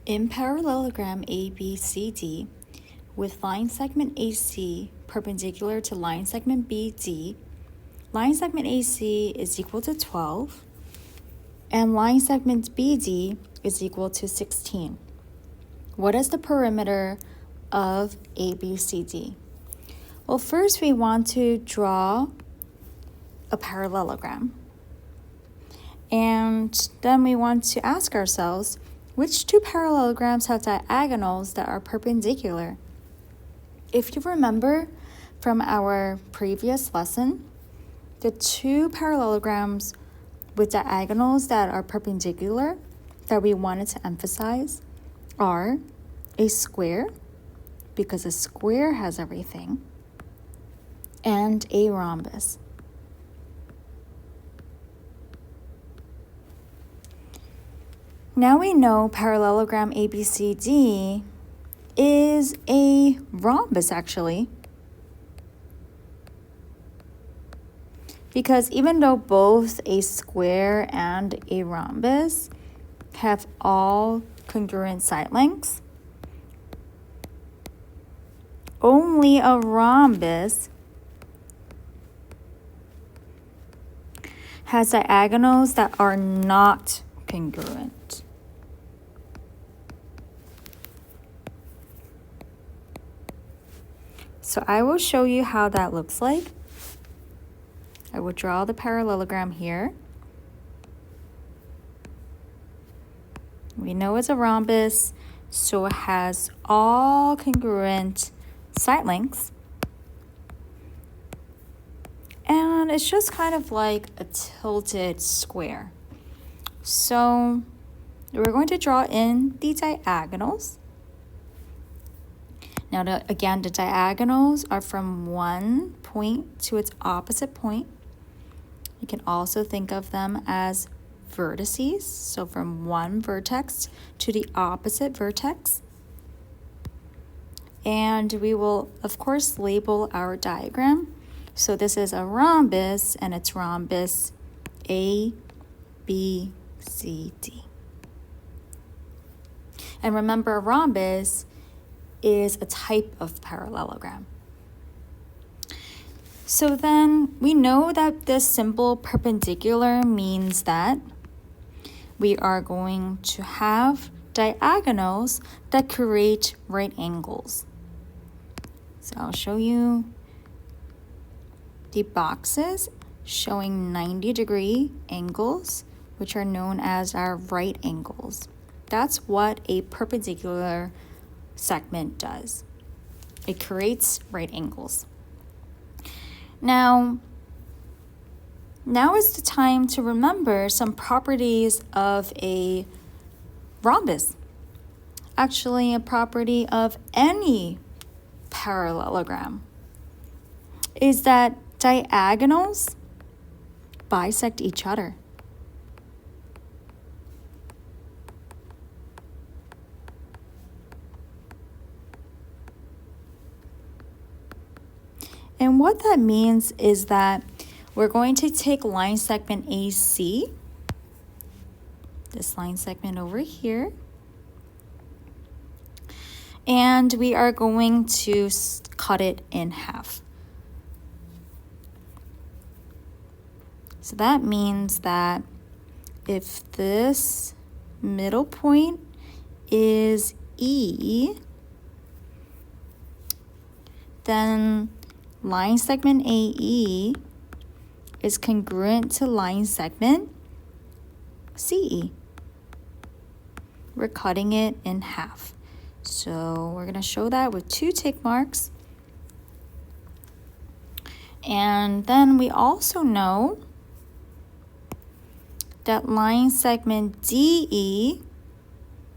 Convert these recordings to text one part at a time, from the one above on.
In parallelogram ABCD, with line segment AC perpendicular to line segment BD, line segment AC is equal to 12, and line segment BD is equal to 16. What is the perimeter of ABCD? Well, first we want to draw a parallelogram. And then we want to ask ourselves, which two parallelograms have diagonals that are perpendicular? If you remember from our previous lesson, the two parallelograms with diagonals that are perpendicular that we wanted to emphasize are a square, because a square has everything, and a rhombus. Now we know parallelogram ABCD is a rhombus, actually, because even though both a square and a rhombus have all congruent side lengths, only a rhombus has diagonals that are not congruent. So I will show you how that looks like. I will draw the parallelogram here. We know it's a rhombus, so it has all congruent side lengths. And it's just kind of like a tilted square. So we're going to draw in the diagonals. Now, again, the diagonals are from one point to its opposite point. You can also think of them as vertices, so from one vertex to the opposite vertex. And we will, of course, label our diagram. So this is a rhombus, and it's rhombus A, B, C, D. And remember, a rhombus is a type of parallelogram. So then we know that this symbol perpendicular means that we are going to have diagonals that create right angles. So I'll show you the boxes showing 90-degree angles, which are known as our right angles. That's what a perpendicular segment does. It creates right angles. Now is the time to remember some properties of a rhombus. Actually, a property of any parallelogram is that diagonals bisect each other. And what that means is that we're going to take line segment AC, this line segment over here, and we are going to cut it in half. So that means that if this middle point is E, then line segment AE is congruent to line segment CE. We're cutting it in half. So we're going to show that with two tick marks. And then we also know that line segment DE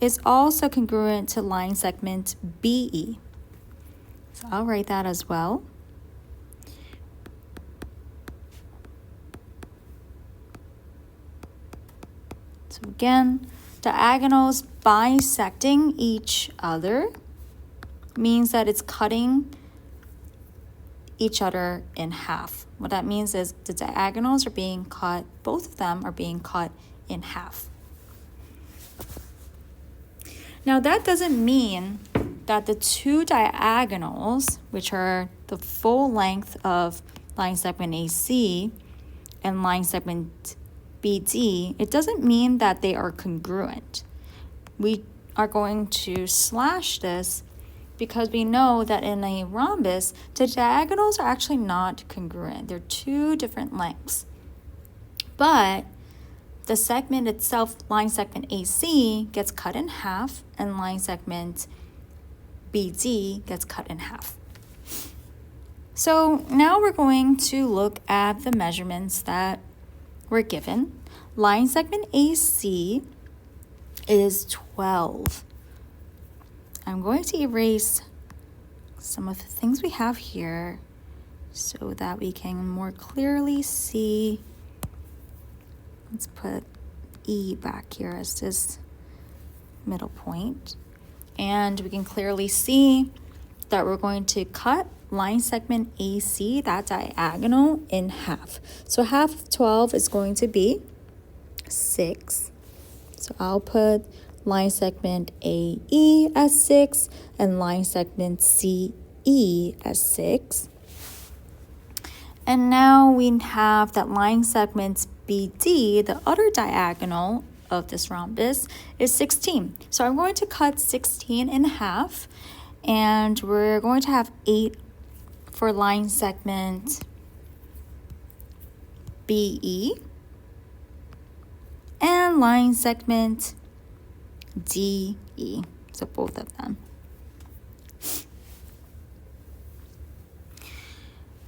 is also congruent to line segment BE. So I'll write that as well. So again, diagonals bisecting each other means that it's cutting each other in half. What that means is the diagonals are being cut, both of them are being cut in half. Now that doesn't mean that the two diagonals, which are the full length of line segment AC and line segment BD, it doesn't mean that they are congruent. We are going to slash this because we know that in a rhombus, the diagonals are actually not congruent. They're two different lengths. But the segment itself, line segment AC, gets cut in half, and line segment BD gets cut in half. So now we're going to look at the measurements that were given. Line segment AC is 12. I'm going to erase some of the things we have here so that we can more clearly see. Let's put E back here as this middle point. And we can clearly see that we're going to cut line segment AC, that diagonal, in half. So half of 12 is going to be 6. So I'll put line segment AE as 6 and line segment CE as 6. And now we have that line segment BD, the other diagonal of this rhombus, is 16. So I'm going to cut 16 in half, and we're going to have 8 for line segment BE and line segment DE, so both of them.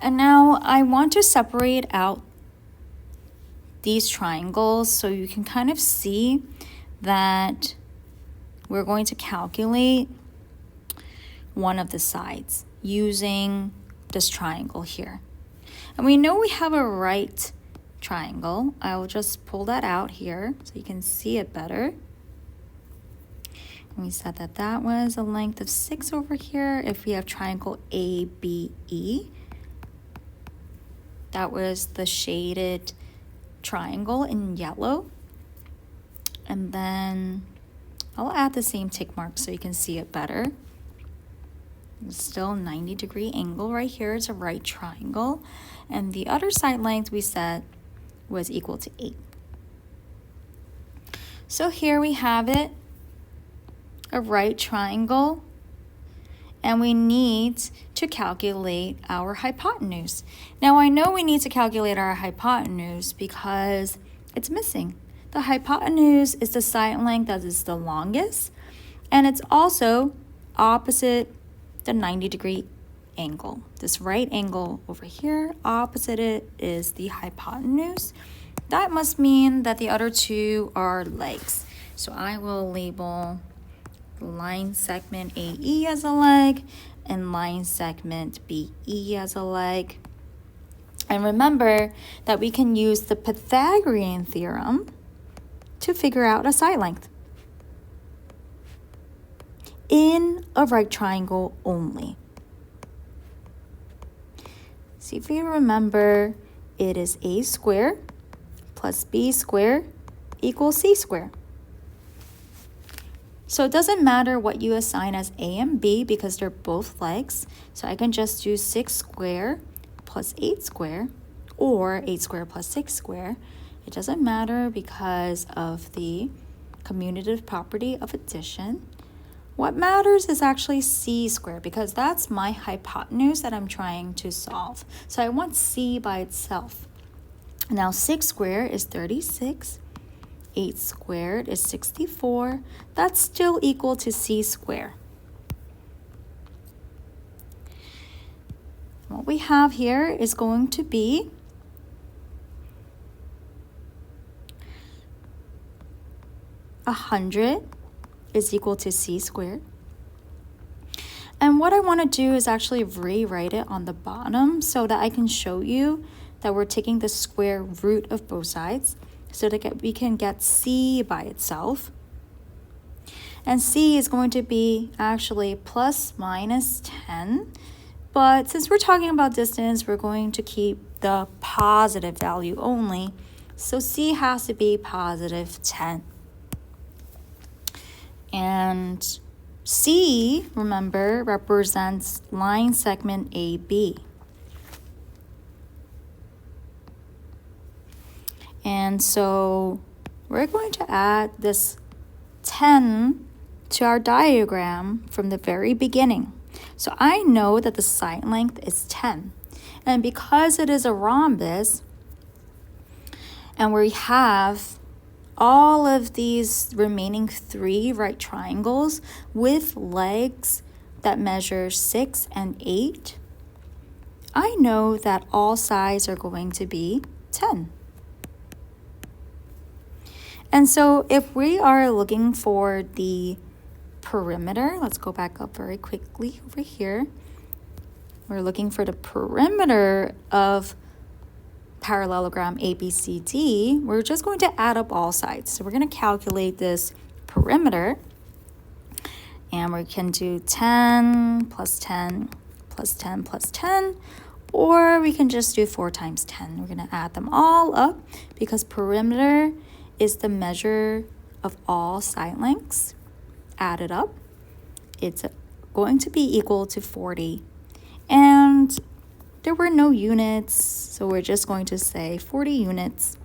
And now I want to separate out these triangles so you can kind of see that we're going to calculate one of the sides using this triangle here. And we know we have a right triangle. I will just pull that out here so you can see it better. And we said that that was a length of 6 over here. If we have triangle ABE, that was the shaded triangle in yellow. And then I'll add the same tick mark so you can see it better. It's still a 90-degree angle right here. It's a right triangle. And the other side length we said was equal to 8. So here we have it, a right triangle. And we need to calculate our hypotenuse. Now I know we need to calculate our hypotenuse because it's missing. The hypotenuse is the side length that is the longest, and it's also opposite the 90-degree angle. This right angle over here, opposite it is the hypotenuse. That must mean that the other two are legs. So I will label line segment AE as a leg and line segment BE as a leg. And remember that we can use the Pythagorean theorem to figure out a side length in a right triangle only. See, if you remember, it is A squared plus B squared equals C squared. So it doesn't matter what you assign as A and B because they're both legs. So I can just do 6 squared plus 8 squared or 8 squared plus 6 squared. It doesn't matter because of the commutative property of addition. What matters is actually C squared because that's my hypotenuse that I'm trying to solve. So I want C by itself. Now 6 squared is 36. 8 squared is 64. That's still equal to C squared. What we have here is going to be 100 is equal to C squared. And what I want to do is actually rewrite it on the bottom so that I can show you that we're taking the square root of both sides, so that we can get C by itself. And C is going to be actually plus minus 10. But since we're talking about distance, we're going to keep the positive value only. So C has to be positive 10. And C, remember, represents line segment AB. And so we're going to add this 10 to our diagram from the very beginning. So I know that the side length is 10. And because it is a rhombus, and we have all of these remaining 3 right triangles with legs that measure 6 and 8, I know that all sides are going to be 10. And so if we are looking for the perimeter, let's go back up very quickly over here. We're looking for the perimeter of parallelogram ABCD. We're just going to add up all sides. So we're going to calculate this perimeter. And we can do 10 plus 10 plus 10 plus 10. Or we can just do 4 times 10. We're going to add them all up because perimeter is the measure of all side lengths added up. It's going to be equal to 40. And there were no units, so we're just going to say 40 units.